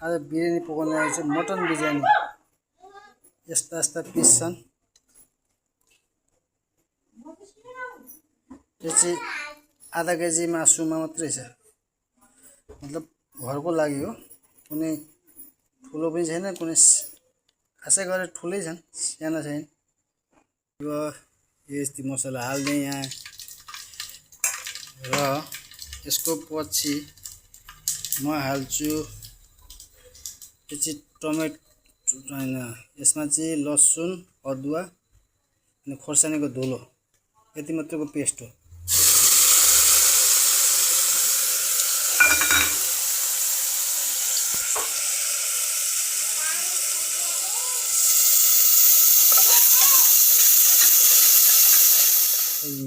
आज बिरयानी पकाउन आएको छु मटन बिरयानी यस्ता यस्ता पिस छन् यो चाहिँ आधा केजी मासुमा मात्रै छ मतलब घरको लागि हो कुनै ठुलो पनि छैन कुनै खासै गरेर ठुलै छन् साना छैन यो यस्तै मसला हाल्दै यहाँ र यसको पछि म हाल्छु यो चाहिँ टमेटो हैन यसमा चाहिँ लसुन अदुवा अनि खोर्सानीको धुलो यति मात्रैको पेस्ट हो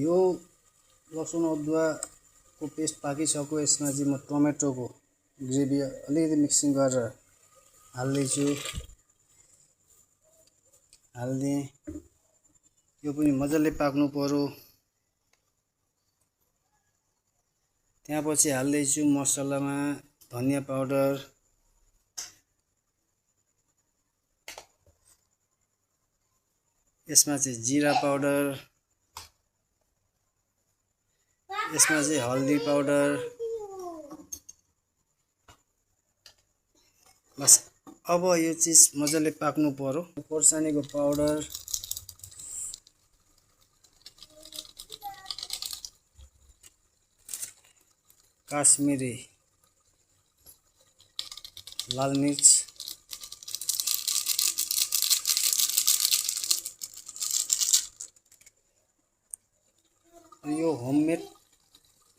यो लसुन अदुवाको पेस्ट पाकिसक्यो यसमा चाहिँ म टमेटोको ग्रेभी अलिकति मिक्सिङ गरेर हाल्दैछु हाल्दिएँ यो पनि मजाले पाक्नु पर्यो त्यहाँपछि हाल्दैछु मसलामा धनिया पाउडर यसमा चाहिँ जिरा पाउडर यसमा चाहिँ हल्दी पाउडर बस अब यो चीज मजाले पाक्नु पर्यो खोर्सानीको पाउडर काश्मीरी लाल मिर्च यो होममेड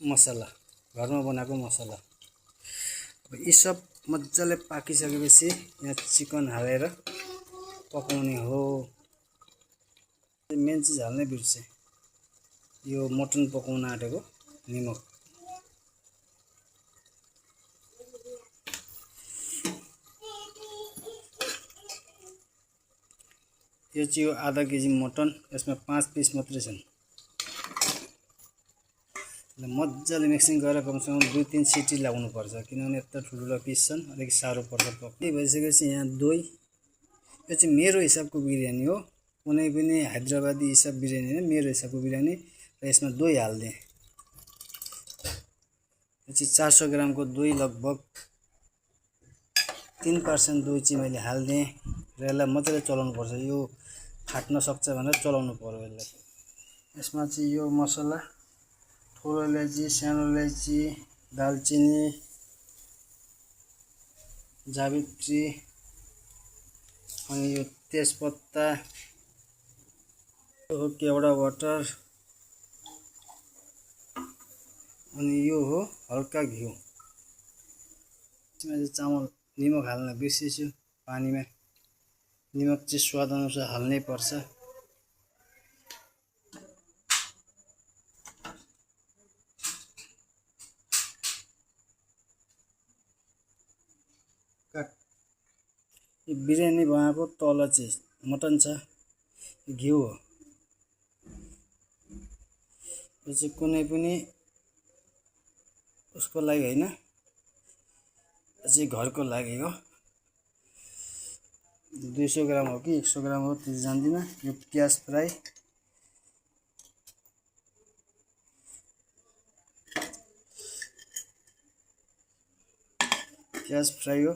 मसला घरमा बनाएको मसला अब यी सब मजाले पाकिसकेपछि यहाँ चिकन हालेर पकाउने हो मेन चीज हाल्नै बिर्से यो मटन पकाउन आँटेको निमक यो चाहिँ यो आधा केजी मटन यसमा 5 पिस मात्रै छन् मजाले मिक्सिङ गरेर कमसेकम 2-3 सिटी लगाउनु पर्छ किनभने यता ठुलो पिस छन् अलिक साह्रो पर्छ पकाउन भइसकेपछि यहाँ दही यो चाहिँ मेरो हिसाबको बिरयानी हो कुनै पनि हैदराबादी हिसाब बिरयानी हैन मेरो हिसाबको बिरयानी र यसमा दही हाल्दिए यो चाहिँ 400 ग्रामको दही लगभग 3% दही चाहिँ मैले हाल्दिए र यसलाई मजाले चलाउनु पर्छ यो फाट्न सक्छ भनेर चलाउनु पर्यो यसलाई यसमा चाहिँ यो मसला ठुलो इलायची सानो इलायची दालचिनी जावित्री अनि यो तेजपत्ता यो केवडा वाटर अनि यो हो हल्का घिउ यसमा चाहिँ चामल निमक हाल्न बिर्सेछु पानीमा निमक चाहिँ स्वाद अनुसार हाल्नै पर्छ यो बिरयानी बनाएको तल चाहिँ मटन छ घिउ हो यो चाहिँ कुनै पनि उसको लागि हैन यो चाहिँ घरको लागि हो 200 ग्राम हो कि 100 ग्राम हो त्यो जान्दिन यो प्याज फ्राई हो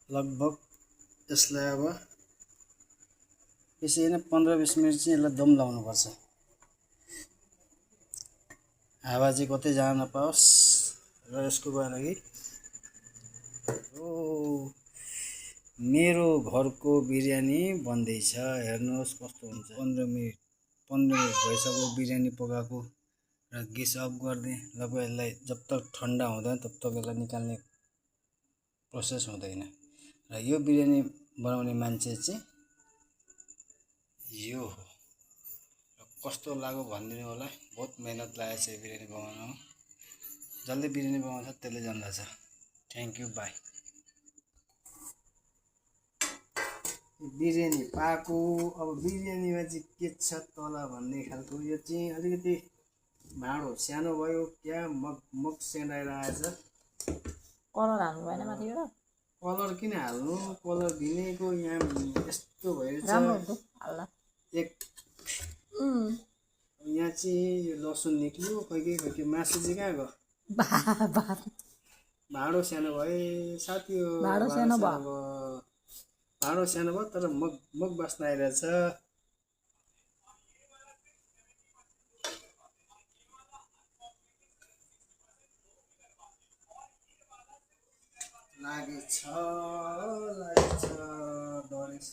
लगभग यसलाई अब बेसी हैन 15-20 मिनेट चाहिँ यसलाई दम लाउनु पर्छ हावा चाहिँ कतै जान नपाओस् र यसको लागि मेरो घरको बिरयानी बन्दैछ हेर्नुहोस् कस्तो हुन्छ 15 मिनेट भइसक्यो बिरयानी पकाएको र ग्यास अफ गर्दै लगभग यसलाई जब तक ठन्डा हुँदैन तब तक यसलाई निकाल्ने प्रोसेस हुँदैन र यो बिरयानी बनाउने मान्छे चाहिँ यो हो र कस्तो लाग्यो भनिदिनु होला बहुत मेहनत लागेको छ बिरयानी बनाउन जसले बिरयानी बनाउँछ त्यसले जान्दछ थ्यांक यू बाई बिरयानी पाको अब बिरयानीमा चाहिँ के छ तल भन्ने खालको यो चाहिँ अलिकति भाँडो सानो भयो क्या मग सेन्डाएर आएछ कलर हाल्नु भएन माथिबाट कलर किन हाल्नु कलर दिनेको यहाँ यस्तो भइरहेछ राम्रो हुन्थ्यो हाल्दा एक यहाँ चाहिँ यो लसुन निक्ल्यो खै के मासु चाहिँ कहाँ गयो भाँडो सानो भए साथी हो भाँडो सानो भयो भाँडो सानो भयो तर मग मग बास्न आइरहेछ लागेछ डरेछ